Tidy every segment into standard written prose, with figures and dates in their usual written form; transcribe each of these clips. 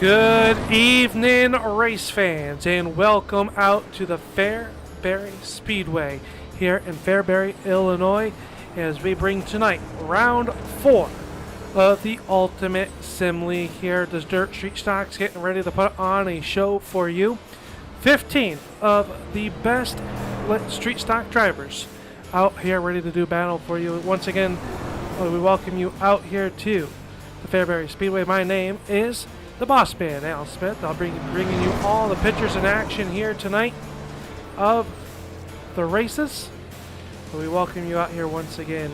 Good evening, race fans, and welcome out to the Fairbury Speedway here in Fairbury, Illinois, as we bring tonight round 4 of the Ultimate Sim League here. The Dirt Street Stocks getting ready to put on a show for you. 15 of the best street stock drivers out here ready to do battle for you. Once again, we welcome you out here to the Fairbury Speedway. My name is the Boss Man, Al Smith. I'll bringing you all the pictures in action here tonight of the races. So we welcome you out here once again.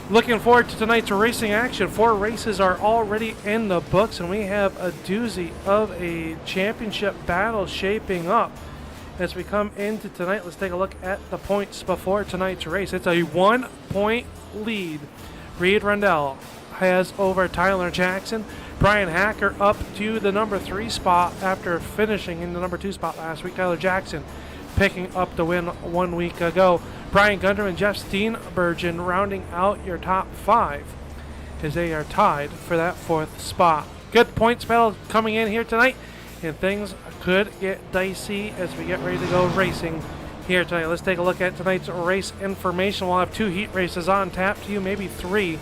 Looking forward to tonight's racing action. 4 races are already in the books, and we have a doozy of a championship battle shaping up. As we come into tonight, let's take a look at the points before tonight's race. It's a 1-point lead. Reed Rendell has over Tyler Jackson. Brian Hacker up to the number 3 spot after finishing in the number 2 spot last week. Tyler Jackson picking up the win 1 week ago. Brian Gunter and Jeff Steenburgen rounding out your top 5 as they are tied for that 4th spot. Good points battle coming in here tonight, and things could get dicey as we get ready to go racing here tonight. Let's take a look at tonight's race information. We'll have 2 heat races on tap to you, maybe 3.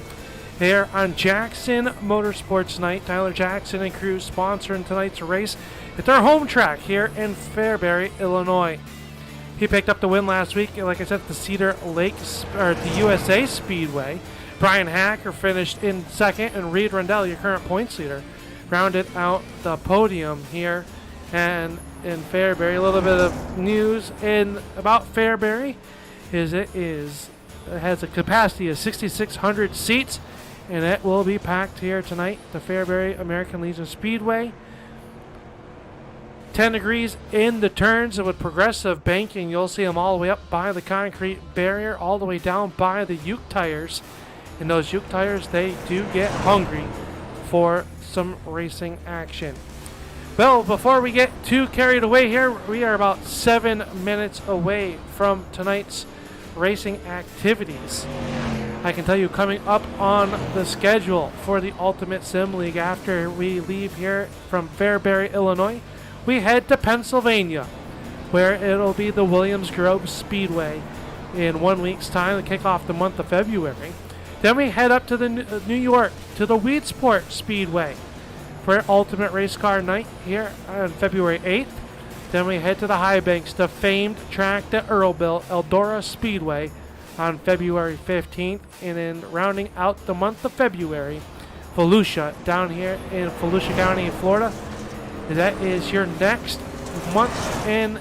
Here on Jackson Motorsports Night, Tyler Jackson and crew sponsoring tonight's race at their home track here in Fairbury, Illinois. He picked up the win last week, like I said, at the Cedar Lake, or at the USA Speedway. Brian Hacker finished in 2nd, and Reed Rendell, your current points leader, rounded out the podium here and in Fairbury. A little bit of news about Fairbury is it has a capacity of 6,600 seats. And it will be packed here tonight, the Fairbury American Legion Speedway. 10 degrees in the turns with progressive banking. You'll see them all the way up by the concrete barrier, all the way down by the Uke tires. And those Uke tires, they do get hungry for some racing action. Well, before we get too carried away here, we are about 7 minutes away from tonight's racing activities. I can tell you, coming up on the schedule for the Ultimate Sim League after we leave here from Fairbury, Illinois, we head to Pennsylvania, where it'll be the Williams Grove Speedway in 1 week's time to kick off the month of February. Then we head up to the New York, to the Weedsport Speedway for Ultimate Race Car Night here on February 8th. Then we head to the High Banks, the famed track that Earl built, Eldora Speedway, on February 15th, and then rounding out the month of February, Volusia down here in Volusia County, Florida. That is your next month in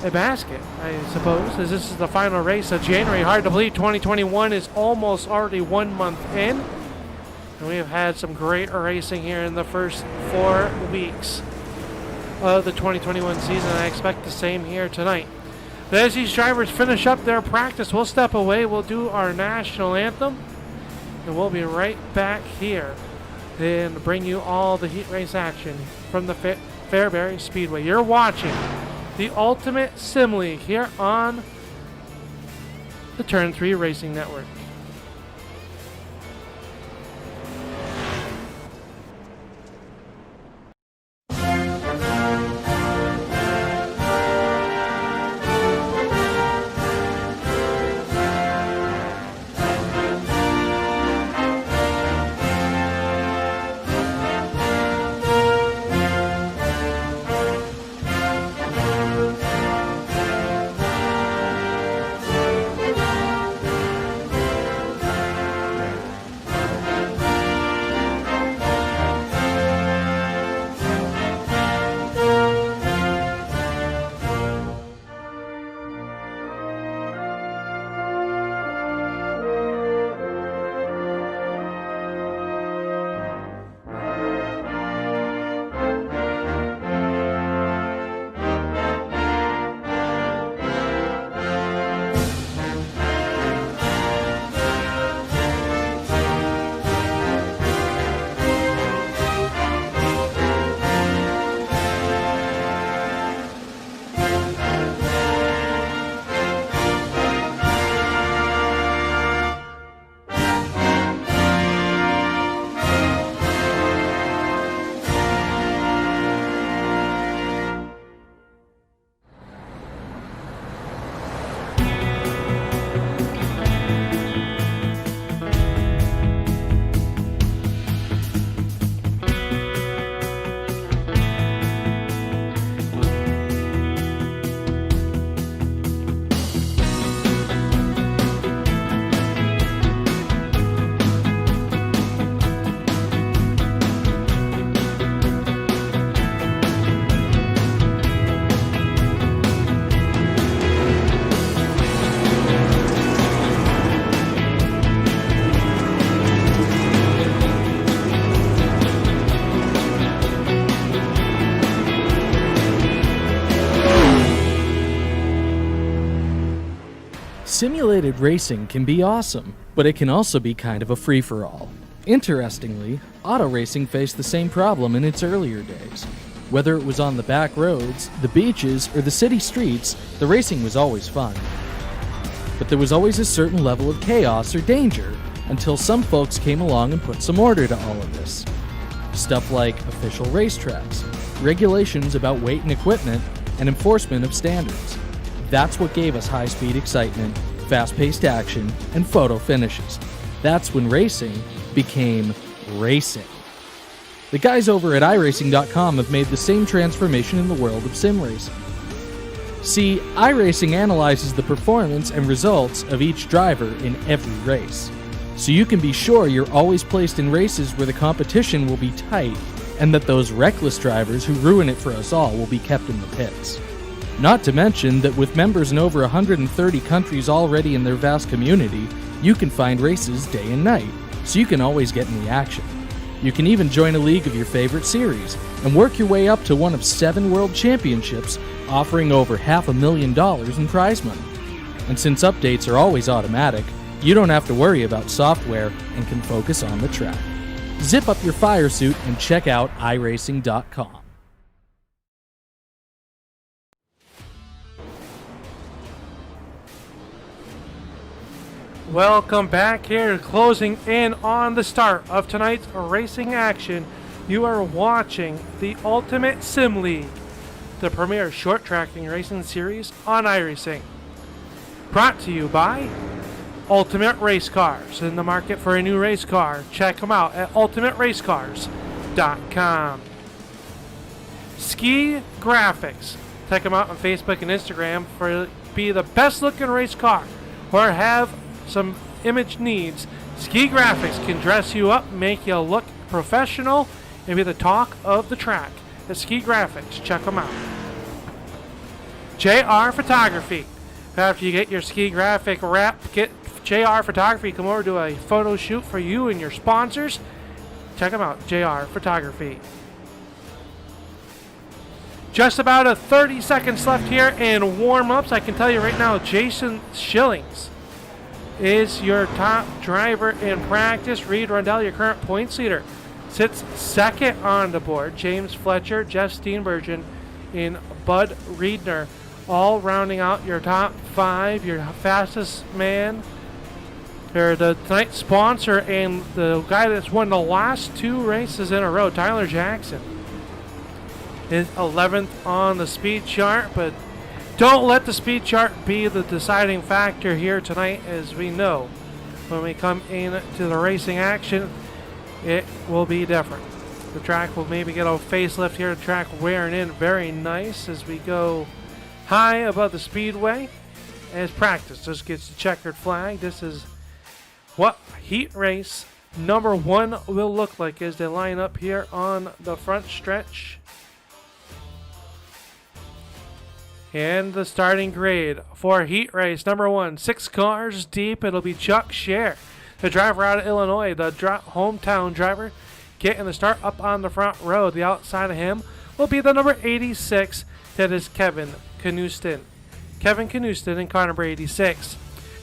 a basket, I suppose, as this is the final race of January. Hard to believe 2021 is almost already 1 month in, and we have had some great racing here in the first 4 weeks of the 2021 season. I expect the same here tonight. But as these drivers finish up their practice, we'll step away, we'll do our national anthem, and we'll be right back here and bring you all the heat race action from the Fairbury Speedway. You're watching the Ultimate Sim League here on the Turn 3 Racing Network. Simulated racing can be awesome, but it can also be kind of a free-for-all. Interestingly, auto racing faced the same problem in its earlier days. Whether it was on the back roads, the beaches, or the city streets, the racing was always fun. But there was always a certain level of chaos or danger until some folks came along and put some order to all of this. Stuff like official racetracks, regulations about weight and equipment, and enforcement of standards. That's what gave us high-speed excitement, fast-paced action, and photo finishes. That's when racing became racing. The guys over at iRacing.com have made the same transformation in the world of sim racing. See, iRacing analyzes the performance and results of each driver in every race, so you can be sure you're always placed in races where the competition will be tight and that those reckless drivers who ruin it for us all will be kept in the pits. Not to mention that with members in over 130 countries already in their vast community, you can find races day and night, so you can always get in the action. You can even join a league of your favorite series and work your way up to one of 7 world championships, offering over $500,000 in prize money. And since updates are always automatic, you don't have to worry about software and can focus on the track. Zip up your fire suit and check out iRacing.com. Welcome back here, closing in on the start of tonight's racing action. You are watching the Ultimate Sim League, the premier short tracking racing series on iRacing. Brought to you by Ultimate Race Cars. In the market for a new race car, check them out at ultimateracecars.com. Ski Graphics. Check them out on Facebook and Instagram for be the best looking race car or have some image needs. Ski Graphics can dress you up, make you look professional, and be the talk of the track. At Ski Graphics, check them out. JR Photography. After you get your ski graphic wrap, get JR Photography. Come over to a photo shoot for you and your sponsors. Check them out, JR Photography. Just about 30 seconds left here in warm-ups. I can tell you right now, Jason Schillings is your top driver in practice. Reed Rundell, your current points leader, sits second on the board. James Fletcher, Jeff Steenbergen, and Bud Riedner, all rounding out your top 5. Your fastest man, or the tonight's sponsor, and the guy that's won the last 2 races in a row, Tyler Jackson, is 11th on the speed chart, but don't let the speed chart be the deciding factor here tonight. As we know, when we come into the racing action, it will be different. The track will maybe get a facelift here. The track wearing in very nice as we go high above the speedway. As practice just gets the checkered flag. This is what heat race number 1 will look like as they line up here on the front stretch. And the starting grade for heat race number 1, 6 cars deep. It'll be Chuck Scher, the driver out of Illinois, the hometown driver, getting the start up on the front row. The outside of him will be the number 86. That is Kevin Knuston. Kevin Knuston in car number 86.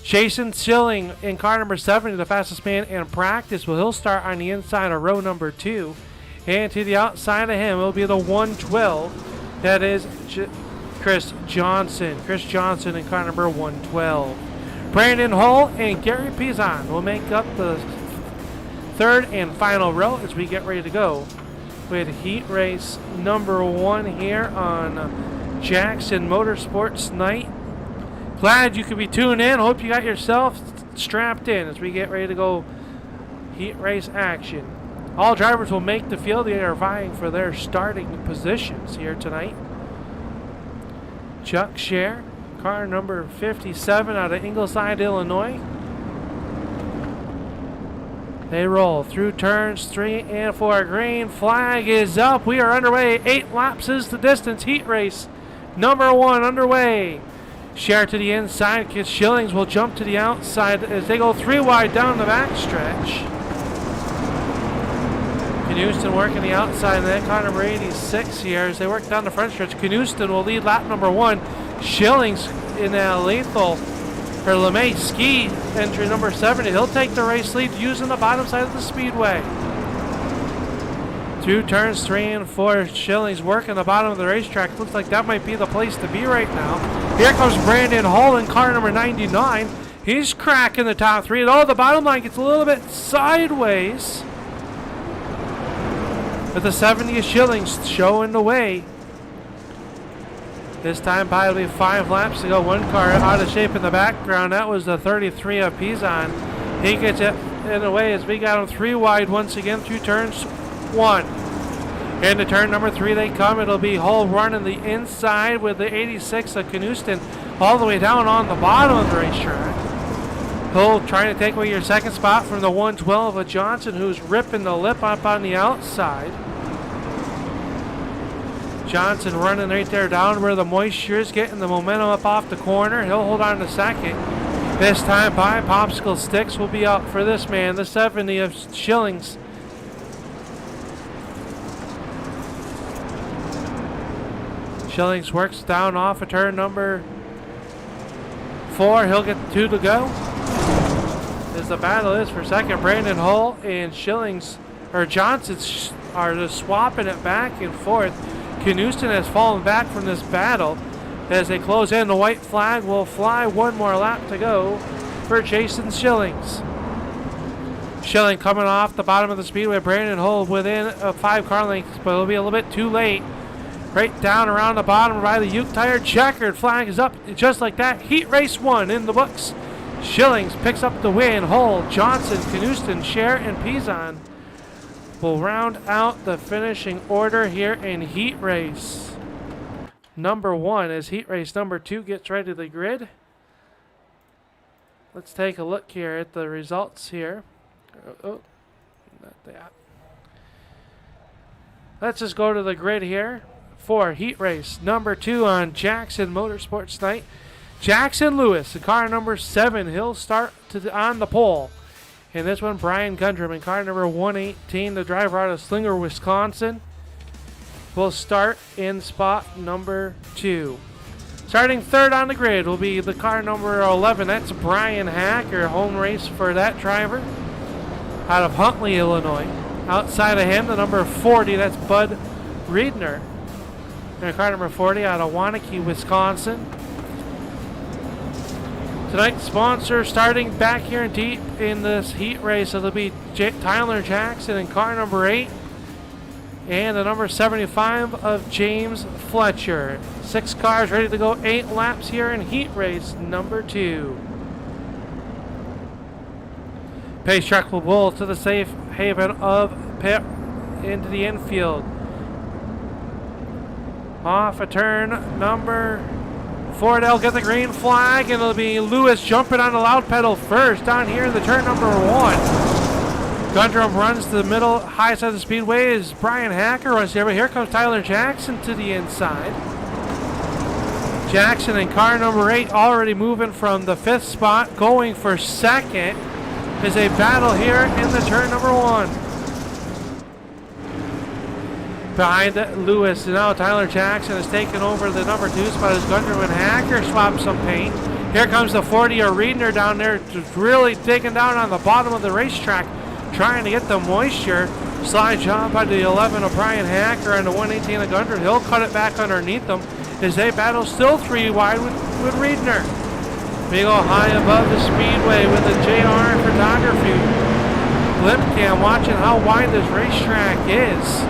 Jason Schilling in car number 70, the fastest man in practice. Well, he'll start on the inside of row number 2. And to the outside of him will be the 112. That is Chris Johnson. Chris Johnson in car number 112. Brandon Hull and Gary Pizon will make up the third and final row as we get ready to go with heat race number 1 here on Jackson Motorsports night. Glad you could be tuned in. Hope you got yourself strapped in as we get ready to go heat race action. All drivers will make the field. They are vying for their starting positions here tonight. Chuck Scher, car number 57 out of Ingleside, Illinois. They roll through turns 3 and 4. Green flag is up. We are underway. 8 laps is the distance. Heat race number 1 underway. Scher to the inside. Schillings will jump to the outside as they go 3 wide down the back stretch. Knuston working the outside, and then car number 86 here as they work down the front stretch. Knuston will lead lap number 1. Schillings in a lethal or LeMay Ski, entry number 70. He'll take the race lead using the bottom side of the speedway. 2 turns, 3 and 4. Schilling's working the bottom of the racetrack. Looks like that might be the place to be right now. Here comes Brandon Hall in car number 99. He's cracking the top 3. Oh, the bottom line gets a little bit sideways. But the 70 of Schilling's showing the way. This time probably 5 laps to go. 1 car out of shape in the background. That was the 33 of Pizan. He gets it in the way as we got him 3 wide once again. 2 turns, 1. Into turn number 3 they come. It'll be Hull running the inside with the 86 of Knuston all the way down on the bottom of the racetrack. Hull trying to take away your second spot from the 112 of Johnson, who's ripping the lip up on the outside. Johnson running right there down where the moisture is, getting the momentum up off the corner. He'll hold on to second. This time by popsicle sticks will be up for this man, the 70 of Schillings. Schillings works down off of turn number 4. He'll get 2 to go. As the battle is for second, Brandon Hull and Schillings, or Johnson, are just swapping it back and forth. Knuston has fallen back from this battle. As they close in, the white flag will fly. 1 more lap to go for Jason Schillings. Schilling coming off the bottom of the speedway. Brandon Hull within 5 car lengths, but it'll be a little bit too late. Right down around the bottom by the Uke tire. Checkered flag is up just like that. Heat race 1 in the books. Schillings picks up the win. Hull, Johnson, Knuston, Scher, and Pizan will round out the finishing order here in heat race number 1 as heat race number 2 gets ready to the grid. Let's take a look here at the results here. Oh, not that. Let's just go to the grid here for heat race number 2 on Jackson Motorsports night. Jackson Lewis in car number 7. He'll start on the pole. In this one, Brian Gundrum in car number 118, the driver out of Slinger, Wisconsin, will start in spot number 2. Starting 3rd on the grid will be the car number 11. That's Brian Hacker, home race for that driver out of Huntley, Illinois. Outside of him, the number 40, that's Bud Riedner. And car number 40 out of Waunakee, Wisconsin. Tonight's sponsor starting back here deep in this heat race. It'll be Tyler Jackson in car number 8 and the number 75 of James Fletcher. 6 cars ready to go, 8 laps here in heat race number 2. Pace truck will pull to the safe haven of pit into the infield. Off a turn number 4, they'll get the green flag, and it'll be Lewis jumping on the loud pedal first down here in the turn number 1. Gundrum runs to the middle, high side of the speedway as Brian Hacker runs there, but here comes Tyler Jackson to the inside. Jackson in car number 8 already moving from the 5th spot, going for 2nd as they battle here in the turn number 1. Behind Lewis, now Tyler Jackson has taken over the number 2 spot as Gundrum and Hacker swap some paint. Here comes the 40 of Riedner down there, just really digging down on the bottom of the racetrack, trying to get the moisture. Slide job by the 11 of Brian Hacker and the 118 of Gundrum. He'll cut it back underneath them as they battle still 3 wide with Riedner. We go high above the speedway with the JR photography. Blimp cam watching how wide this racetrack is.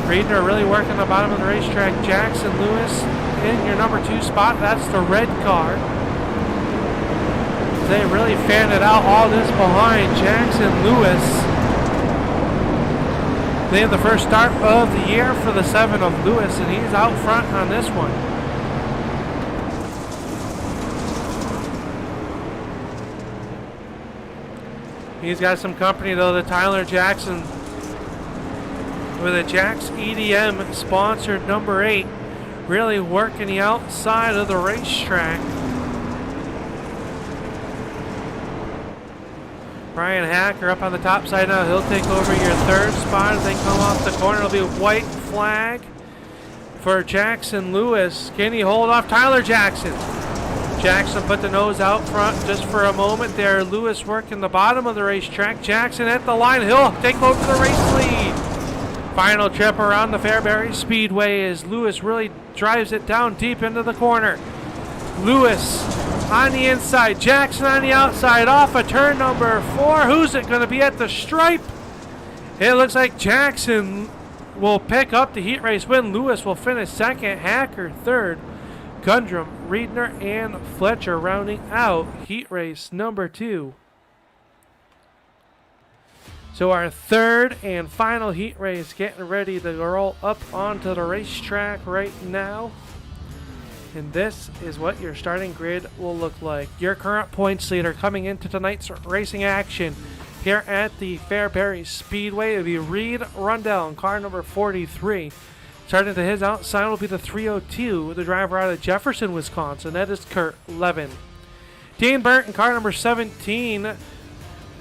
Riedner really working the bottom of the racetrack. Jackson Lewis in your number 2 spot. That's the red car. They really fanned it out, all this behind Jackson Lewis. They have the first start of the year for the 7 of Lewis, and he's out front on this one. He's got some company though, the Tyler Jackson with a Jax EDM sponsored number 8, really working the outside of the racetrack. Brian Hacker up on the top side now. He'll take over your 3rd spot as they come off the corner. It'll be a white flag for Jackson Lewis. Can he hold off Tyler Jackson? Jackson put the nose out front just for a moment there. Lewis working the bottom of the racetrack. Jackson at the line. He'll take over the race lead. Final trip around the Fairbury Speedway as Lewis really drives it down deep into the corner. Lewis on the inside. Jackson on the outside. Off of turn number 4. Who's it going to be at the stripe? It looks like Jackson will pick up the heat race win. Lewis will finish second. Hacker third. Gundrum, Reedner, and Fletcher rounding out heat race number 2. So our third and final heat race getting ready to roll up onto the racetrack right now. And this is what your starting grid will look like. Your current points leader coming into tonight's racing action here at the Fairbury Speedway. It'll be Reed Rundell in car number 43. Starting to his outside will be the 302, the driver out of Jefferson, Wisconsin. That is Kurt Levin. Dean Burnt in car number 17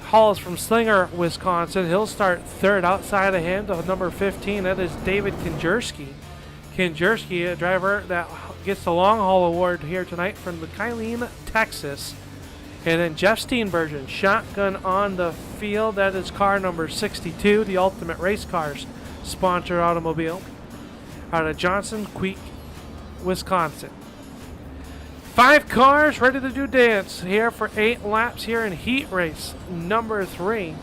hauls from Slinger, Wisconsin. He'll start third. Outside of him, the number 15, that is David Kinjerski. Kinjerski, a driver that gets the long haul award here tonight from the Kylene, Texas. And then Jeff Steenbergen, shotgun on the field. That is car number 62, the Ultimate Race Cars sponsored automobile out of Johnson Creek, Wisconsin. 5 cars ready to do dance here for 8 laps here in heat race number 3.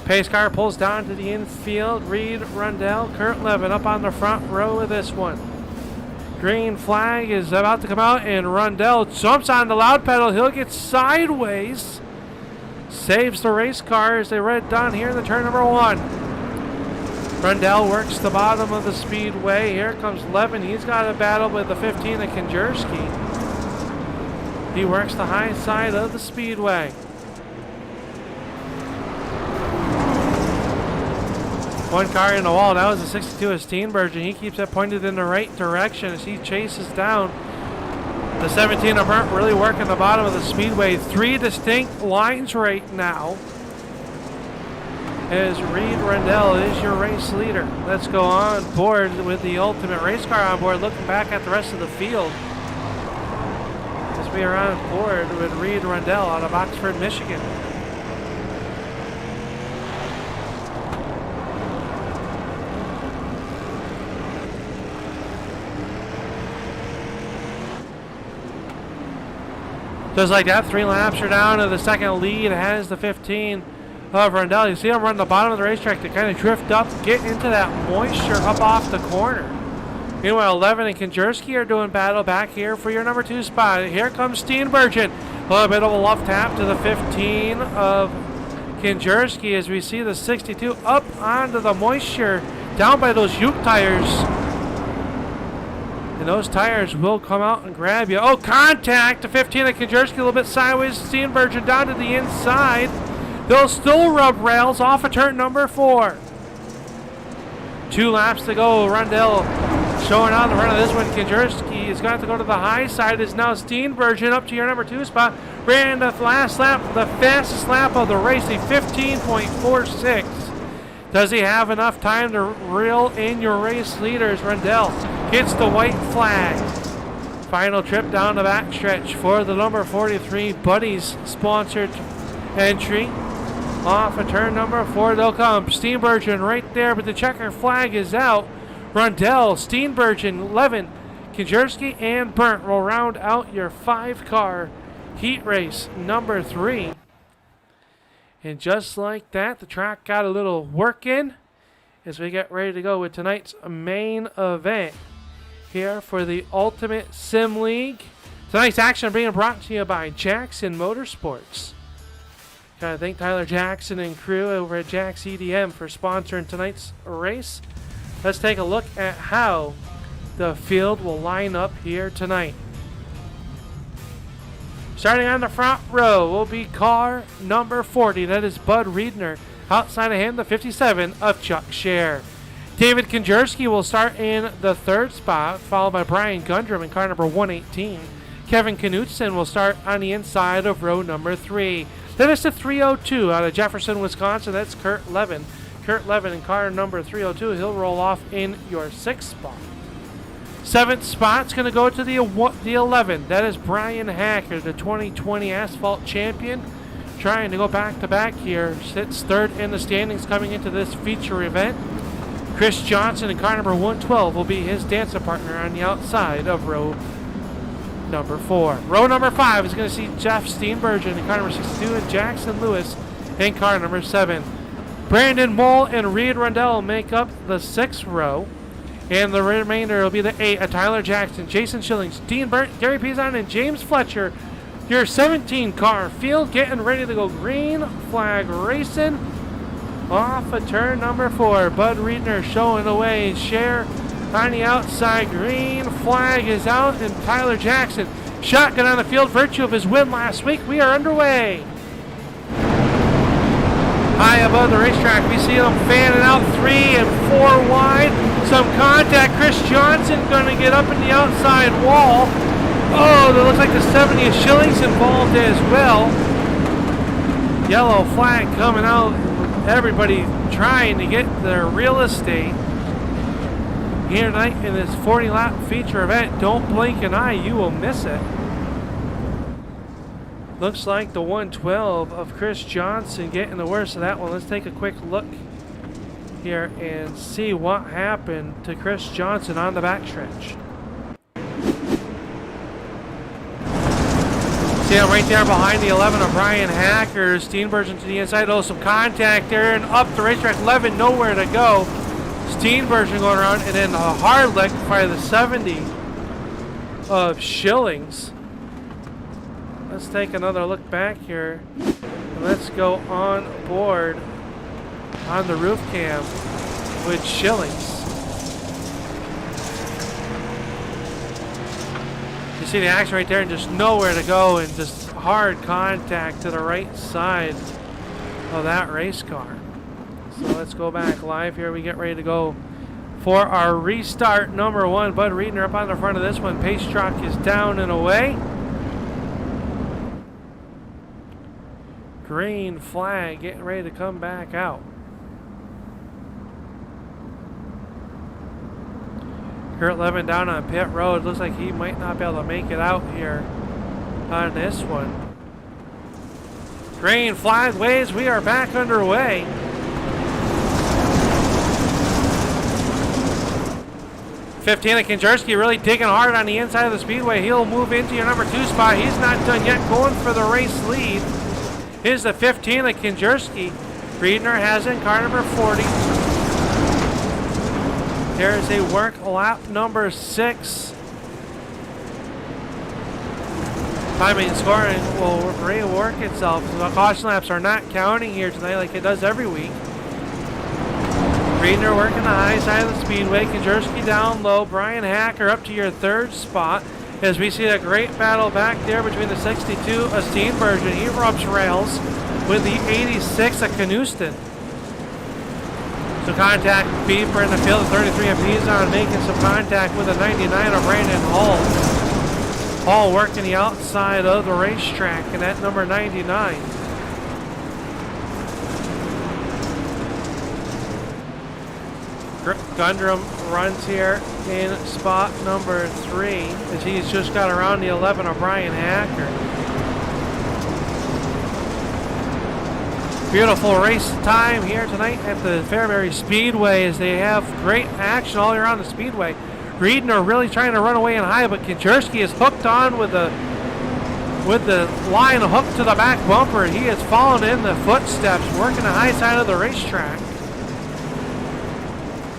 Pace car pulls down to the infield. Reed Rundell, Kurt Levin up on the front row of this one. Green flag is about to come out, and Rundell jumps on the loud pedal. He'll get sideways. Saves the race car as they red down here in the turn number 1. Rundell works the bottom of the speedway. Here comes Levin. He's got a battle with the 15 of Kinjerski. He works the high side of the speedway. One car in the wall. That was the 62 of Steenbergen. He keeps it pointed in the right direction as he chases down the 17 of Burnt, really working the bottom of the speedway. 3 distinct lines right now as Reed Rundell is your race leader. Let's go on board with the Ultimate Race Car on board, looking back at the rest of the field as we are on board with Reed Rundell out of Oxford, Michigan. Just like that, 3 laps are down to the second lead. Has the 15 of Rundell. You see him run the bottom of the racetrack to kind of drift up, get into that moisture up off the corner. Meanwhile, Levin and Kinjerski are doing battle back here for your number 2 spot. Here comes Steenbergen. A little bit of a left tap to the 15 of Kinjerski as we see the 62 up onto the moisture down by those Uke tires. And those tires will come out and grab you. Oh, contact! The 15 of Kinjerski a little bit sideways. Steenbergen down to the inside. They'll still rub rails off of turn number 4. 2 laps to go. Rundell showing out the front of this one. Kinjerski is going to have to go to the high side. Is now Steenbergen up to your number 2 spot. Ran the last lap, the fastest lap of the race, a 15.46. Does he have enough time to reel in your race leaders? Rundell gets the white flag. Final trip down the backstretch for the number 43 Buddies sponsored entry. Off of turn number 4, they'll come. Steenbergen right there, but the checker flag is out. Rundell, Steenbergen, Levin, Kinjerski, and Burnt will round out your 5-car heat race number 3. And just like that, the track got a little work in as we get ready to go with tonight's main event here for the Ultimate Sim League. Tonight's action being brought to you by Jackson Motorsports. Gotta thank Tyler Jackson and crew over at Jack's EDM for sponsoring tonight's race. Let's take a look at how the field will line up here tonight. Starting on the front row will be car number 40. That is Bud Reedner. Outside of him, the 57 of Chuck Scher. David Kinjerski will start in the 3rd spot, followed by Brian Gundrum in car number 118. Kevin Knutson will start on the inside of row number 3. Then it's the 302 out of Jefferson, Wisconsin. That's Kurt Levin. Kurt Levin in car number 302. He'll roll off in your 6th spot. 7th spot's going to go to the 11. That is Brian Hacker, the 2020 Asphalt Champion. Trying to go back-to-back here. Sits 3rd in the standings coming into this feature event. Chris Johnson in car number 112 will be his dancing partner on the outside of row number 4. Row number 5 is going to see Jeff Steenbergen in car number 62 and Jackson Lewis in car number 7. Brandon Mole and Reed Rundell make up the 6th row. And the remainder will be the 8 of Tyler Jackson, Jason Schillings, Dean Burt, Gary Pizon, and James Fletcher. Your 17 car field getting ready to go green flag racing off of turn number 4. Bud Reedner showing away. Share on the outside. Green flag is out, and Tyler Jackson shotgun on the field, virtue of his win last week. We are underway. High above the racetrack, we see them fanning out 3 and 4 wide. Some contact. Chris Johnson going to get up in the outside wall. Oh, that looks like the 70 of Schillings involved as well. Yellow flag coming out. Everybody trying to get their real estate here tonight in this 40-lap feature event. Don't blink an eye, you will miss it. Looks like the 112 of Chris Johnson getting the worst of that one. Let's take a quick look here and see what happened to Chris Johnson on the backstretch. See him right there behind the 11 of Brian Hacker. Steenbergen to the inside. Oh, some contact there and up the racetrack. 11, nowhere to go. Steenbergen going around, and then a hard lick by the 70 of Schillings. Let's take another look back here. And let's go on board on the roof cam with Schillings. You see the action right there and just nowhere to go and just hard contact to the right side of that race car. So let's go back live here. We get ready to go for our restart number 1. Bud Reedner up on the front of this one. Pace truck is down and away. Green flag getting ready to come back out. Kurt Levin down on pit road. Looks like he might not be able to make it out here on this one. Green flag waves. We are back underway. Of Kinjerski really digging hard on the inside of the speedway. He'll move into your number 2 spot. He's not done yet. Going for the race lead is the 15 of Kinjerski. Reedner has in car number 40. There's a work lap number 6. Timing and scoring will rework itself. So the caution laps are not counting here tonight like it does every week. Reedner working the high side of the speedway. Kinjerski down low. Brian Hacker up to your 3rd spot. As we see a great battle back there between the 62 of Steenbergen. He rubs rails with the 86 of Knuston. So contact Beeper in the field. The 33 of Pizon making some contact with the 99 of Brandon Hall. Hall working the outside of the racetrack, and at number 99. Gundrum runs here in spot number 3 as he's just got around the 11 of Brian Hacker. Beautiful race time here tonight at the Fairbury Speedway as they have great action all around the speedway. Reedner really trying to run away and high, but Kinjerski is hooked on with the line hooked to the back bumper. He has fallen in the footsteps, working the high side of the racetrack.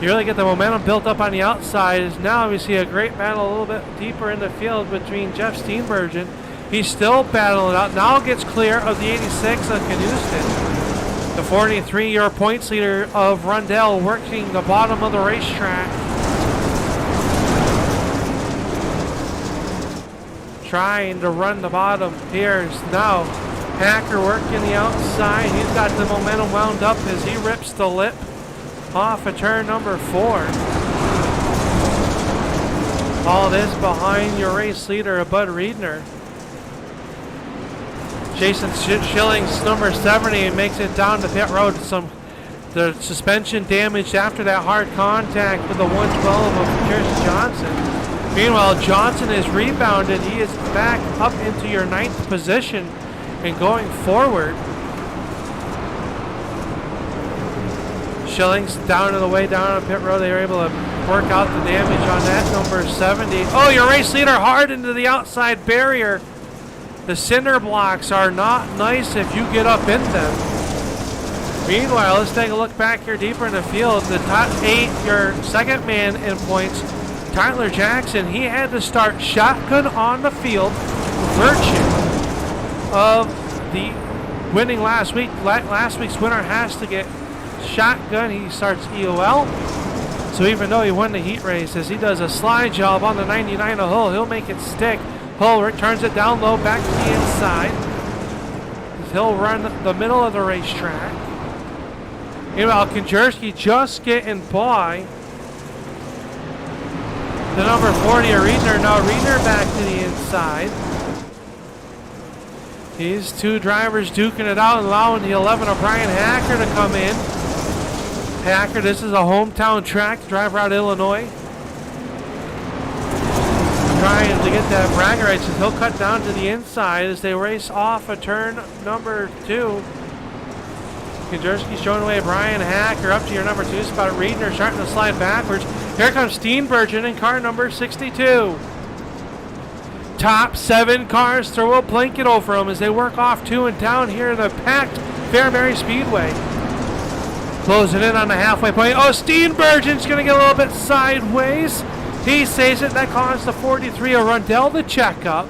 You really get the momentum built up on the outside. As now we see a great battle a little bit deeper in the field between Jeff Steenbergen. He's still battling it out. Now gets clear of the 86 of Knuston. The 43-year points leader of Rundell working the bottom of the racetrack. Trying to run the bottom. Here's now Hacker working the outside. He's got the momentum wound up as he rips the lip off of turn number 4. All this behind your race leader, Bud Reedner. Jason Schillings, number 70, makes it down to pit road. The suspension damaged after that hard contact with the 112 of Chris Johnson. Meanwhile, Johnson is rebounded. He is back up into your 9th position and going forward. Schilling's down to the way down on pit road. They were able to work out the damage on that number 70. Oh, your race leader hard into the outside barrier. The cinder blocks are not nice if you get up in them. Meanwhile, let's take a look back here deeper in the field. The top 8, your second man in points, Tyler Jackson, he had to start shotgun on the field. Virtue of the winning last week. Last week's winner has to get shotgun. He starts EOL. So even though he won the heat race, as he does a slide job on the 99 of Hull, he'll make it stick. Hull turns it down low, back to the inside. He'll run the middle of the racetrack. Meanwhile, Konjerski just getting by the number 40 of Riedner. Now Riedner back to the inside. These two drivers duking it out and allowing the 11 of Brian Hacker to come in. Hacker, this is a hometown track, drive around Illinois. Trying to get that bragging rights, and he'll cut down to the inside as they race off a turn number 2. Konjerski showing away Brian Hacker up to your number 2 spot. Riedner starting to slide backwards. Here comes Steenbergen in car number 62. Top 7 cars throw a blanket over them as they work off 2 and down here in the packed Fairbury Speedway. Closing in on the halfway point. Oh, Steenbergen's going to get a little bit sideways. He saves it. That caused the 43 of Rundell to check up.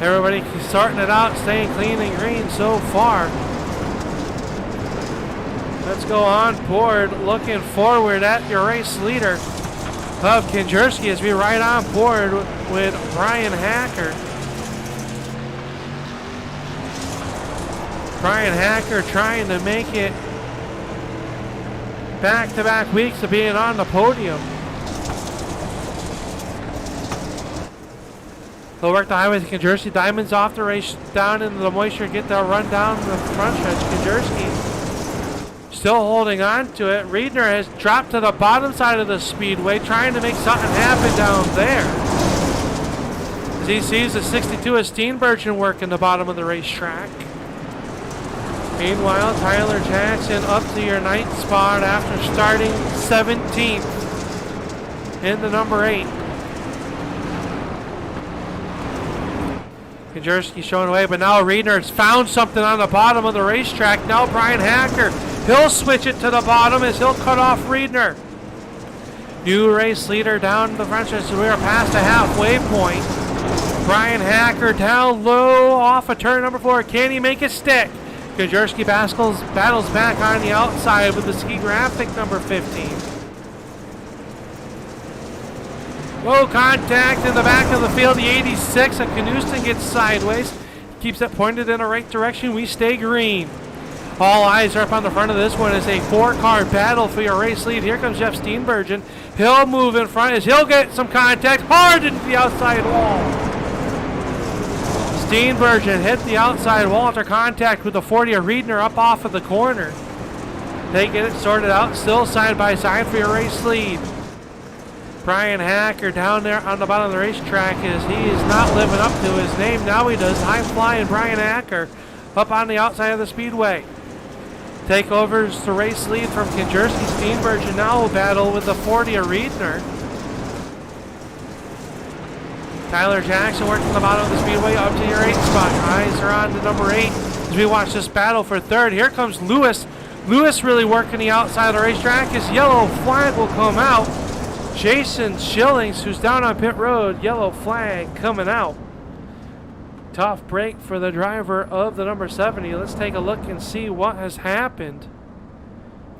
Everybody starting it out, staying clean and green so far. Let's go on board, looking forward at your race leader of Konjerski as we ride on board with Brian Hacker. Brian Hacker trying to make it back-to-back weeks of being on the podium. They'll work the highway to Konjerski. Diamonds off the race, down into the moisture, get that run down the front stretch. Konjerski still holding on to it. Riedner has dropped to the bottom side of the speedway, trying to make something happen down there. As he sees the 62 of Steenbergen working the bottom of the racetrack. Meanwhile, Tyler Jackson up to your 9th spot after starting 17th in the number 8. Konjerski showing away, but now Riedner's found something on the bottom of the racetrack. Now Brian Hacker, he'll switch it to the bottom as he'll cut off Riedner. New race leader down the front stretch, so we are past the halfway point. Brian Hacker down low off of turn number 4. Can he make it stick? Konjerski battles back on the outside with the ski graphic number 15. Low contact in the back of the field. The 86 of Knudsen gets sideways. Keeps it pointed in the right direction. We stay green. All eyes are up on the front of this one. It's a 4-car battle for your race lead. Here comes Jeff Steenbergen. He'll move in front as he'll get some contact hard into the outside wall. Steenbergen hit the outside wall after contact with the 40 of Riedner up off of the corner. They get it sorted out, still side by side for your race lead. Brian Hacker down there on the bottom of the racetrack as he is not living up to his name. Now he does. High flying Brian Hacker up on the outside of the speedway. Takeovers the race lead from Konjerski. Steenbergen now will battle with the 40 of Riedner. Tyler Jackson working the bottom of the speedway up to your 8th spot. Eyes are on to number 8 as we watch this battle for 3rd. Here comes Lewis. Lewis really working the outside of the racetrack. His yellow flag will come out. Jason Schillings, who's down on pit road, yellow flag coming out. Tough break for the driver of the number 70. Let's take a look and see what has happened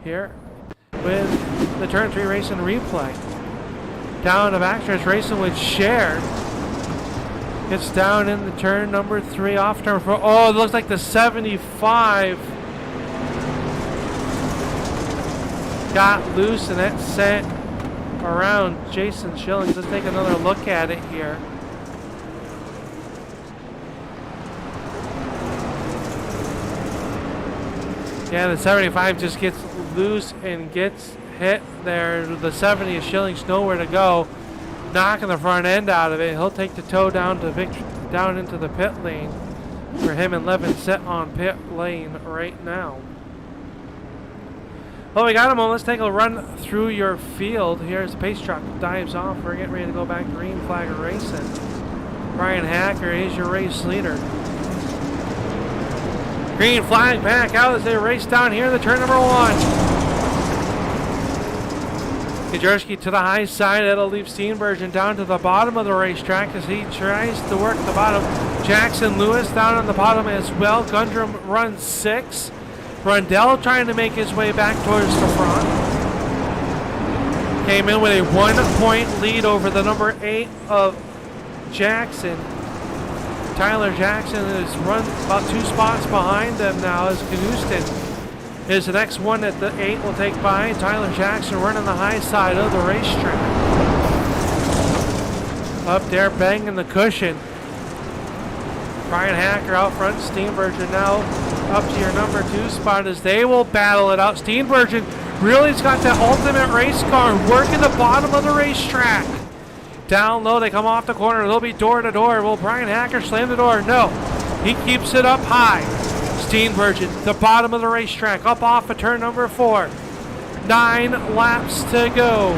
here with the turn 3 racing replay. Down the backstretch racing with Cher. Gets down in the turn number 3 off turn 4. Oh, it looks like the 75 got loose and that sent around Jason Schillings. Let's take another look at it here. Yeah, the 75 just gets loose and gets hit there. The 70 of Schilling's nowhere to go. Knocking the front end out of it. He'll take the tow down to down into the pit lane. For him and Levin set on pit lane right now. Well, we got him on. Let's take a run through your field. Here's the pace truck. Dives off. We're getting ready to go back green flag racing. Brian Hacker is your race leader. Green flag back out as they race down here. The turn number 1. Kajerski to the high side. That'll leave Steenbergen down to the bottom of the racetrack as he tries to work the bottom. Jackson Lewis down on the bottom as well. Gundrum runs 6. Rundell trying to make his way back towards the front. Came in with a 1-point lead over the number 8 of Jackson. Tyler Jackson is run about 2 spots behind them now as Knuston is the next one that the 8 will take by. Tyler Jackson running the high side of the racetrack. Up there banging the cushion. Brian Hacker out front. Steenbergen now up to your number 2 spot as they will battle it out. Steenbergen really's got that ultimate race car working the bottom of the racetrack. Down low, they come off the corner. They'll be door to door. Will Brian Hacker slam the door? No. He keeps it up high. Steenbergen, the bottom of the racetrack, up off of turn number 4. 9 laps to go.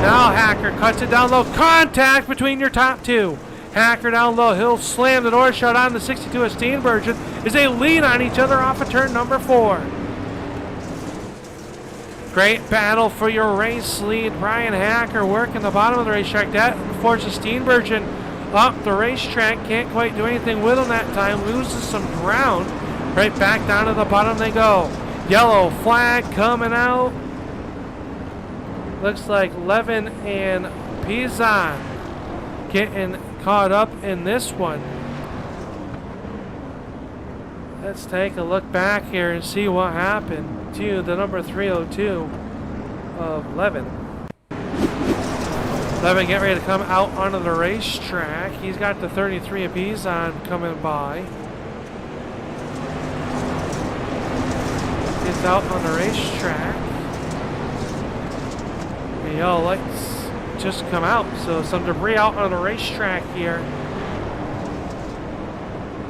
Now Hacker cuts it down low. Contact between your top 2. Hacker down low. He'll slam the door shut on the 62 of Steenbergen as they lean on each other off of turn number 4. Great battle for your race lead. Brian Hacker working the bottom of the racetrack. That forces Steenbergen up the racetrack. Can't quite do anything with him that time. Loses some ground. Right back down to the bottom they go. Yellow flag coming out. Looks like Levin and Pizan getting caught up in this one. Let's take a look back here and see what happened to the number 302 of Levin. Levin getting ready to come out onto the racetrack. He's got the 33 of Pizan coming by. Gets out on the racetrack. The yellow lights just come out, so some debris out on the racetrack here.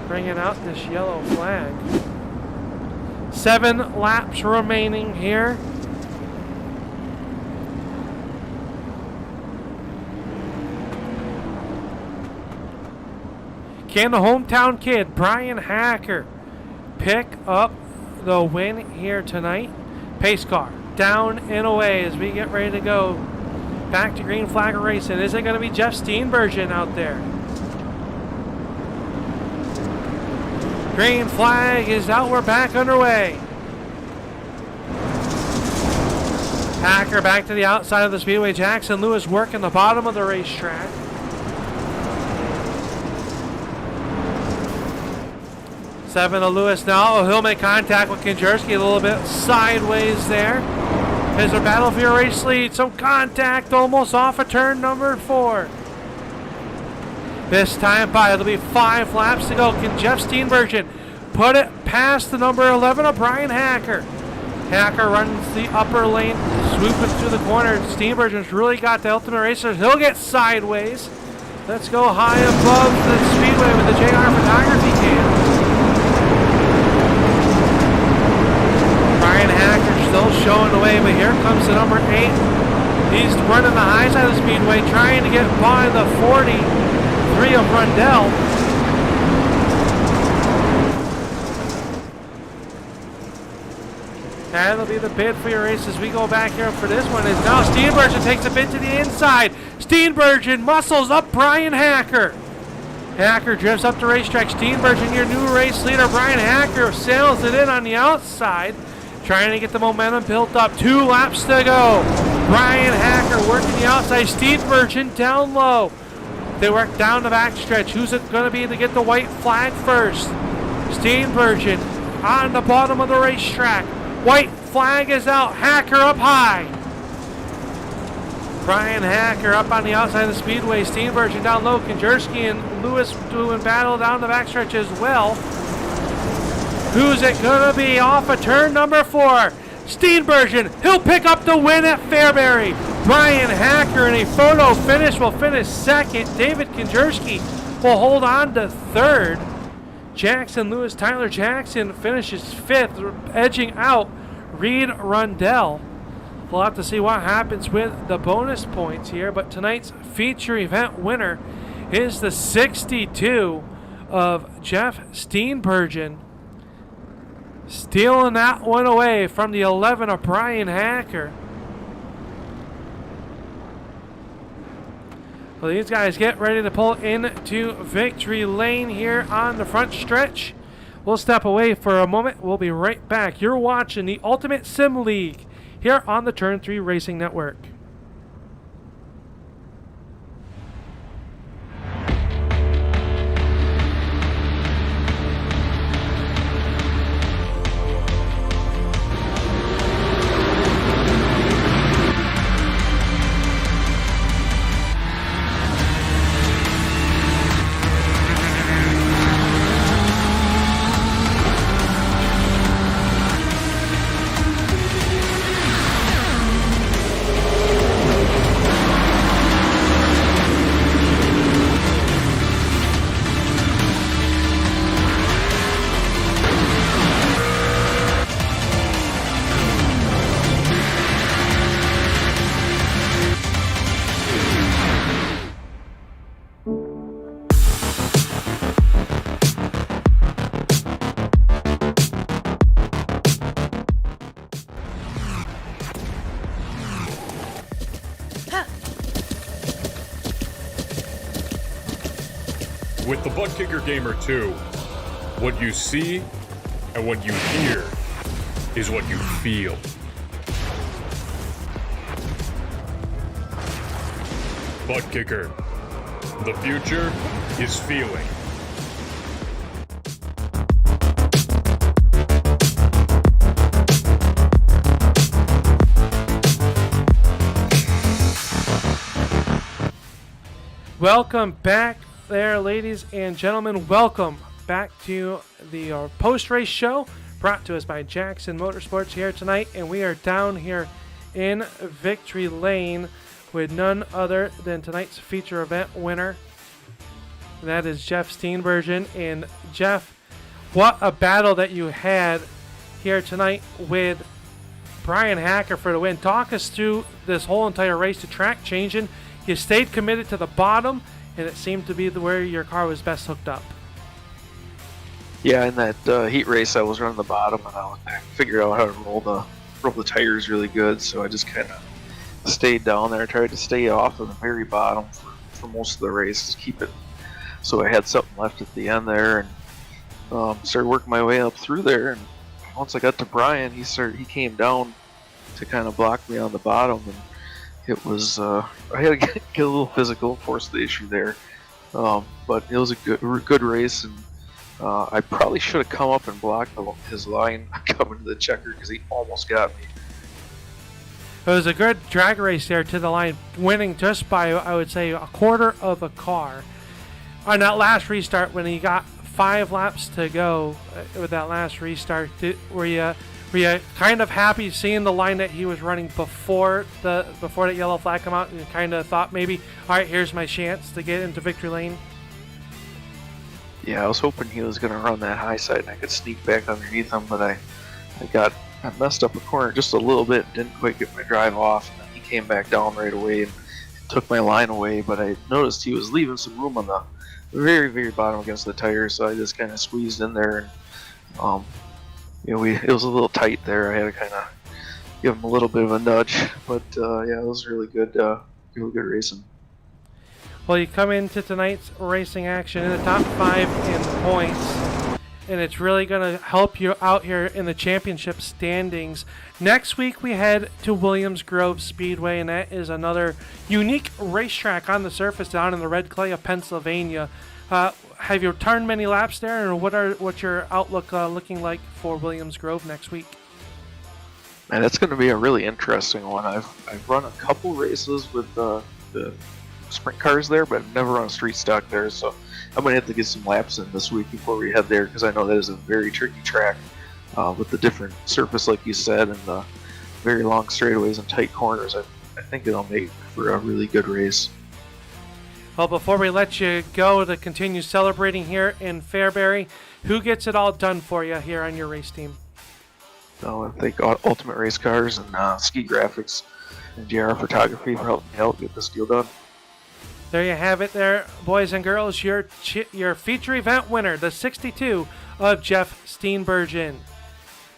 Bringing out this yellow flag. 7 laps remaining here. Can the hometown kid, Brian Hacker, pick up the win here tonight? Pace car down and away as we get ready to go back to green flag racing. Is it going to be Jeff Steenbergen out there? Green flag is out. We're back underway. Hacker back to the outside of the speedway. Jackson Lewis working the bottom of the racetrack. Seven of Lewis now. Oh, he'll make contact with Kinjerski a little bit sideways there. There's a battle for your race lead. Some contact almost off of turn number 4. This time by, it'll be 5 laps to go. Can Jeff Steenbergen put it past the number 11 of Brian Hacker? Hacker runs the upper lane, swooping through the corner. Steenbergen's really got the ultimate racer. He'll get sideways. Let's go high above the speedway with the JR photography cam. Brian Hacker still showing the way, but here comes the number 8. He's running the high side of the speedway, trying to get by the 43 of Rundell. That'll be the bid for your race as we go back here for this one. Is now Steenbergen takes a bid to the inside. Steenbergen muscles up Brian Hacker. Hacker drifts up the racetrack. Steenbergen, your new race leader. Brian Hacker sails it in on the outside, trying to get the momentum built up. 2 laps to go. Brian Hacker working the outside. Steenbergen down low. They work down the backstretch. Who's it going to be to get the white flag first? Steenbergen on the bottom of the racetrack. White flag is out. Hacker up high. Brian Hacker up on the outside of the speedway. Steenbergen down low. Kinjerski and Lewis doing battle down the backstretch as well. Who's it going to be off of turn number 4? Steenbergen, he'll pick up the win at Fairbury. Brian Hacker in a photo finish will finish second. David Konjerski will hold on to third. Jackson Lewis, Tyler Jackson finishes fifth, edging out Reed Rundell. We'll have to see what happens with the bonus points here, but tonight's feature event winner is the 62 of Jeff Steenbergen, stealing that one away from the 11 of Brian Hacker. Well, these guys get ready to pull into victory lane here on the front stretch. We'll step away for a moment. We'll be right back. You're watching the Ultimate Sim League here on the Turn 3 Racing Network. With the Butt Kicker Gamer 2, what you see and what you hear is what you feel. Butt Kicker. The future is feeling. Welcome back there, ladies and gentlemen. Welcome back to the post-race show brought to us by Jackson Motorsports here tonight, and we are down here in victory lane with none other than tonight's feature event winner, and that is Jeff Steenbergen. And Jeff, what a battle that you had here tonight with Brian Hacker for the win. Talk us through this whole entire race, the track changing. You stayed committed to the bottom, and it seemed to be where your car was best hooked up. Yeah, in that heat race, I was running the bottom, and I figured out how to roll the tires really good. So I just kind of stayed down there, tried to stay off of the very bottom for most of the race, just keep it so I had something left at the end there, and started working my way up through there. And once I got to Brian, he came down to kind of block me on the bottom, and it was I had to get a little physical, force the issue there, but it was a good race, and I probably should have come up and blocked his line coming to the checker because he almost got me. It was a good drag race there to the line, winning just by, I would say, a quarter of a car. On that last restart, when he got 5 laps to go with that last restart, were you kind of happy seeing the line that he was running before that yellow flag come out, and kind of thought maybe, all right, here's my chance to get into victory lane? Yeah, I was hoping he was going to run that high side and I could sneak back underneath him, but I messed up a corner just a little bit, didn't quite get my drive off, and then he came back down right away and took my line away, but I noticed he was leaving some room on the very, very bottom against the tire, so I just kind of squeezed in there, and it was a little tight there. I had to kind of give him a little bit of a nudge, but yeah, it was really good racing. Well, you come into tonight's racing action in the top 5 in points, and it's really going to help you out here in the championship standings. Next week, we head to Williams Grove Speedway, and that is another unique racetrack on the surface down in the red clay of Pennsylvania. Have you turned many laps there, and what's your outlook looking like for Williams Grove next week? Man, that's going to be a really interesting one. I've run a couple races with the sprint cars there, but I've never run a street stock there, so I'm going to have to get some laps in this week before we head there, because I know that is a very tricky track. with the different surface, like you said, and the very long straightaways and tight corners. I think it'll make for a really good race. Well, before we let you go to continue celebrating here in Fairbury, who gets it all done for you here on your race team? So I thank Ultimate Race Cars and Ski Graphics and GR Photography for helping me out get this deal done. There you have it there, boys and girls. Your feature event winner, the 62 of Jeff Steenbergen.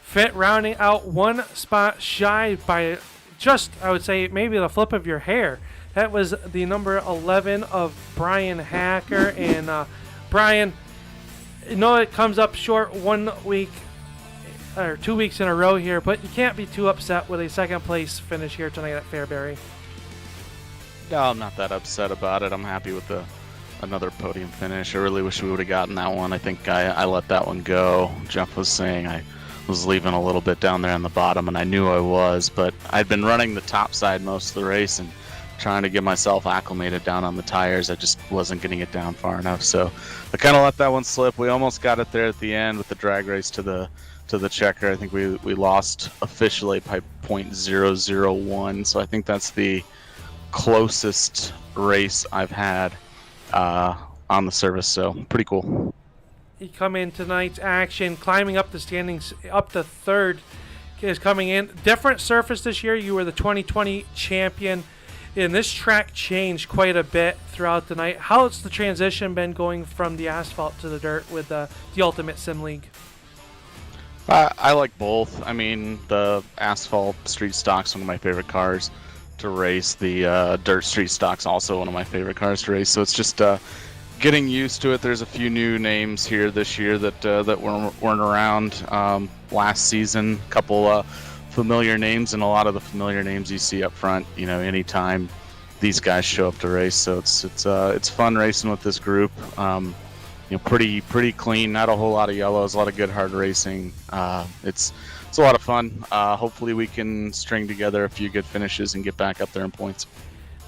Fit rounding out one spot shy by just, I would say, maybe the flip of your hair. That was the number 11 of Brian Hacker. And Brian, you know it comes up short 1 week or 2 weeks in a row here, but you can't be too upset with a second place finish here tonight at Fairbury. No, I'm not that upset about it. I'm happy with another podium finish. I really wish we would have gotten that one. I think I let that one go. Jeff was saying I was leaving a little bit down there on the bottom, and I knew I was, but I'd been running the top side most of the race and trying to get myself acclimated down on the tires. I just wasn't getting it down far enough, so I kind of let that one slip. We almost got it there at the end with the drag race to the checker. I think we lost officially by .001, so I think that's the closest race I've had on the service, so pretty cool. You come in tonight's action, climbing up the standings, up to third is coming in. Different surface this year. You were the 2020 champion. And this track changed quite a bit throughout the night. How's the transition been going from the asphalt to the dirt with the Ultimate Sim League? I like both. I mean, the asphalt street stock's one of my favorite cars to race. The dirt street stock's also one of my favorite cars to race. So it's just getting used to it. There's a few new names here this year that weren't around last season. A couple familiar names, and a lot of the familiar names you see up front, you know, anytime these guys show up to race. So it's fun racing with this group. You know, pretty clean, not a whole lot of yellows, a lot of good hard racing. It's a lot of fun. Hopefully we can string together a few good finishes and get back up there in points.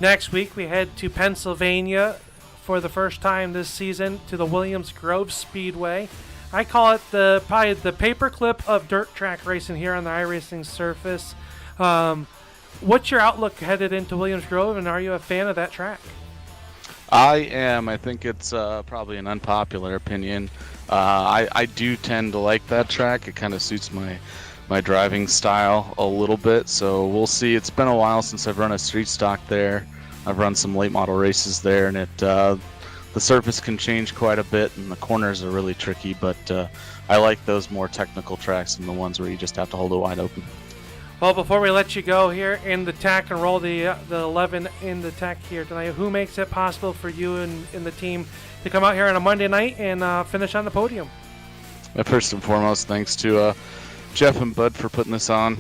Next week we head to Pennsylvania for the first time this season to the Williams Grove Speedway. I call it probably the paperclip of dirt track racing here on the iRacing surface. What's your outlook headed into Williams Grove, and are you a fan of that track? I am. I think it's probably an unpopular opinion. I do tend to like that track. It kind of suits my driving style a little bit, so we'll see. It's been a while since I've run a street stock there. I've run some late model races there, and the surface can change quite a bit, and the corners are really tricky, but I like those more technical tracks than the ones where you just have to hold it wide open. Well, before we let you go here in the tack and roll the 11 in the tack here tonight, who makes it possible for you and the team to come out here on a Monday night and finish on the podium? First and foremost, thanks to Jeff and Bud for putting this on.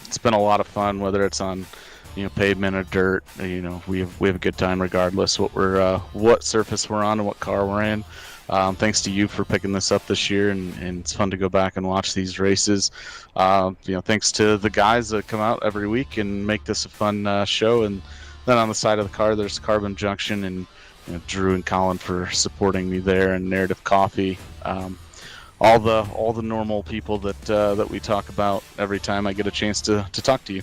It's been a lot of fun, whether it's on pavement or dirt. We have a good time regardless what surface we're on and what car we're in. Thanks to you for picking this up this year, and it's fun to go back and watch these races. Thanks to the guys that come out every week and make this a fun show. And then on the side of the car, there's Carbon Junction and Drew and Colin for supporting me there, and Narrative Coffee. All the normal people that we talk about every time I get a chance to talk to you.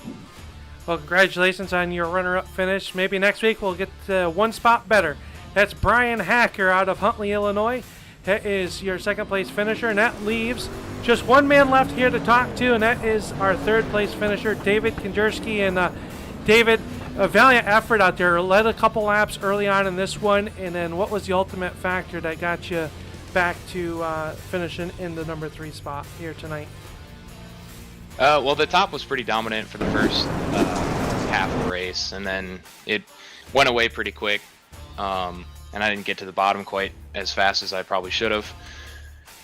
Well, congratulations on your runner-up finish. Maybe next week we'll get one spot better. That's Brian Hacker out of Huntley, Illinois. That is your second-place finisher, and that leaves just one man left here to talk to, and that is our third-place finisher, David Konjerski. And David, a valiant effort out there. Led a couple laps early on in this one, and then what was the ultimate factor that got you back to finishing in the number 3 spot here tonight? Well, the top was pretty dominant for the first half of the race, and then it went away pretty quick, and I didn't get to the bottom quite as fast as I probably should have,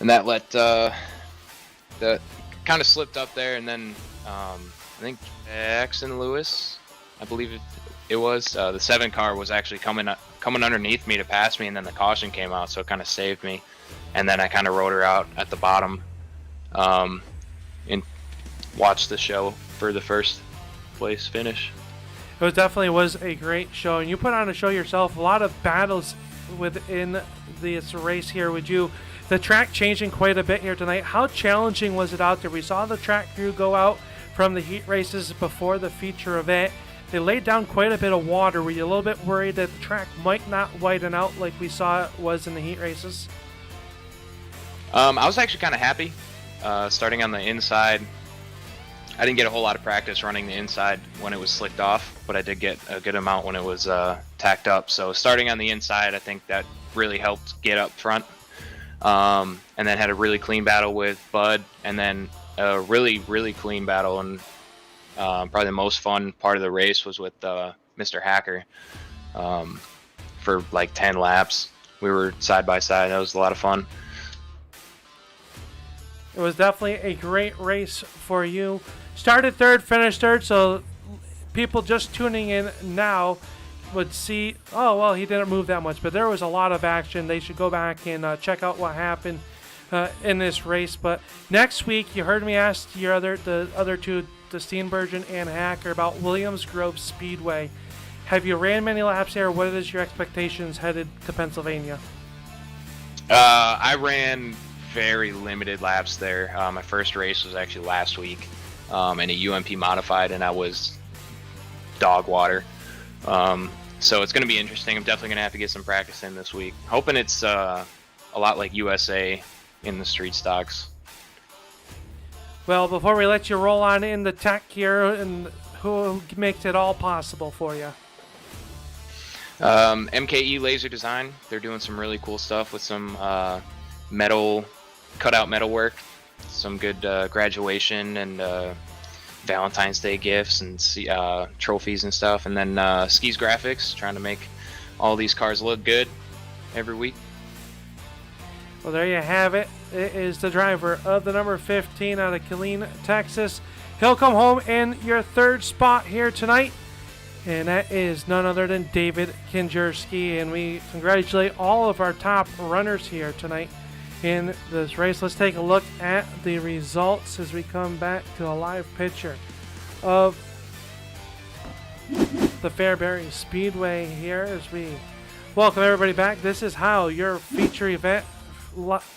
and that let the kind of slipped up there, and then I think Jackson Lewis, I believe it was, the 7 car was actually coming underneath me to pass me, and then the caution came out, so it kind of saved me, and then I kind of rode her out at the bottom, and watched the show for the first place finish. It definitely was a great show, and you put on a show yourself. A lot of battles within this race here. Would you the track changing quite a bit here tonight. How challenging was it out there? We saw the track crew go out from the heat races before the feature event. They laid down quite a bit of water. Were you a little bit worried that the track might not widen out like we saw it was in the heat races? I was actually kind of happy starting on the inside. I didn't get a whole lot of practice running the inside when it was slicked off, but I did get a good amount when it was tacked up. So starting on the inside, I think that really helped get up front. And then had a really clean battle with Bud, and then a really, really clean battle. And probably the most fun part of the race was with Mr. Hacker for like 10 laps. We were side by side. That was a lot of fun. It was definitely a great race for you. Started third, finished third, so people just tuning in now would see, oh, well, he didn't move that much, but there was a lot of action. They should go back and check out what happened in this race. But next week, you heard me ask the other two, the Steenburgen and Hacker, about Williams Grove Speedway. Have you ran many laps there? What is your expectations headed to Pennsylvania? I ran very limited laps there. My first race was actually last week in a UMP modified, and I was dog water. So it's going to be interesting. I'm definitely going to have to get some practice in this week. Hoping it's a lot like USA in the street stocks. Well, before we let you roll on in the tech here, and who makes it all possible for you? MKE Laser Design. They're doing some really cool stuff with some cutout metal work, some good graduation and Valentine's Day gifts and trophies and stuff. And then Skis Graphics, trying to make all these cars look good every week. Well, there you have it. It is the driver of the number 15 out of Killeen, Texas. He'll come home in your third spot here tonight, and that is none other than David Kinjerski. And we congratulate all of our top runners here tonight in this race. Let's take a look at the results as we come back to a live picture of the Fairbury Speedway here as we welcome everybody back. This is how your feature event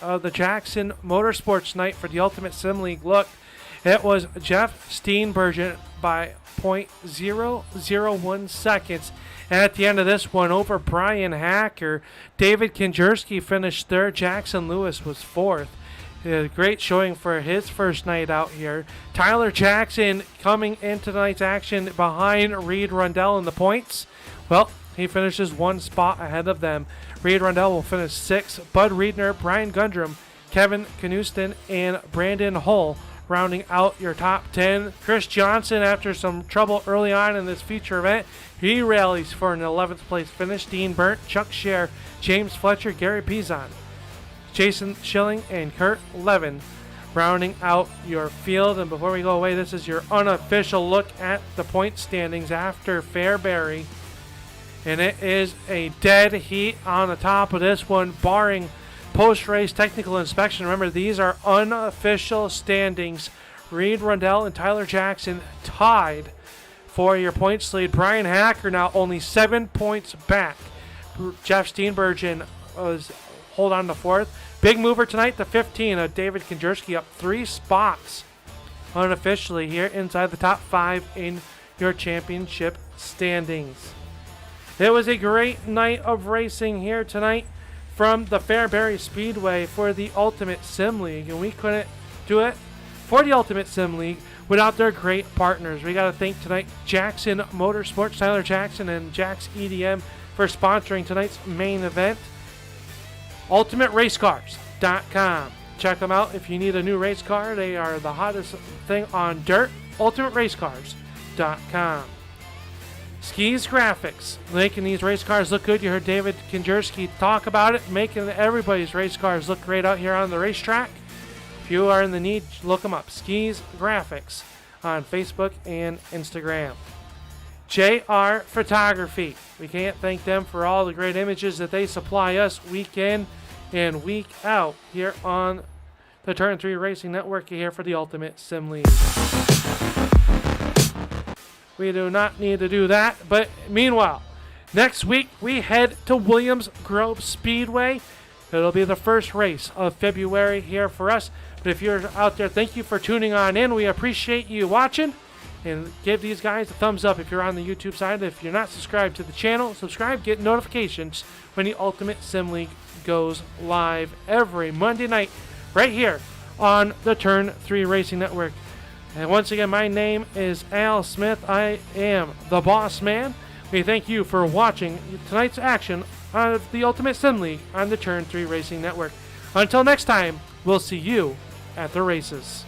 of the Jackson Motorsports Night for the Ultimate Sim League looked. It was Jeff Steenburgen by 0.001 seconds. And at the end of this one, over Brian Hacker, David Kinjerski finished third. Jackson Lewis was fourth. A great showing for his first night out here. Tyler Jackson coming into tonight's action behind Reed Rundell in the points. Well, he finishes one spot ahead of them. Reed Rundell will finish sixth. Bud Reedner, Brian Gundrum, Kevin Knuston, and Brandon Hull rounding out your top 10. Chris Johnson, after some trouble early on in this feature event, he rallies for an 11th place finish. Dean Burnt, Chuck Scher, James Fletcher, Gary Pizon, Jason Schilling, and Kurt Levin rounding out your field. And before we go away, this is your unofficial look at the point standings after Fairbury. And it is a dead heat on the top of this one, barring post-race technical inspection. Remember, these are unofficial standings. Reed Rundell and Tyler Jackson tied for your points lead. Brian Hacker now only 7 points back. Jeff Steenburgen was hold on to fourth. Big mover tonight, the 15 of David Kinjerski, up 3 spots unofficially here inside the top 5 in your championship standings. It was a great night of racing here tonight from the Fairbury Speedway for the Ultimate Sim League, and we couldn't do it for the Ultimate Sim League without their great partners. We got to thank tonight Jackson Motorsports, Tyler Jackson, and Jax EDM for sponsoring tonight's main event. UltimateRaceCars.com. Check them out if you need a new race car. They are the hottest thing on dirt. UltimateRaceCars.com. Skis Graphics, making these race cars look good. You heard David Kinjerski talk about it, making everybody's race cars look great out here on the racetrack. If you are in the need, look them up. Skis Graphics on Facebook and Instagram. JR Photography. We can't thank them for all the great images that they supply us week in and week out here on the Turn 3 Racing Network here for the Ultimate Sim League. We do not need to do that, but meanwhile, next week we head to Williams Grove Speedway. It'll be the first race of February here for us. But if you're out there, thank you for tuning on in. We appreciate you watching. And give these guys a thumbs up if you're on the YouTube side. If you're not subscribed to the channel, subscribe, get notifications when the Ultimate Sim League goes live every Monday night right here on the Turn 3 Racing Network. And once again, my name is Al Smith. I am the boss man. We thank you for watching tonight's action of the Ultimate Sim League on the Turn 3 Racing Network. Until next time, we'll see you at the races.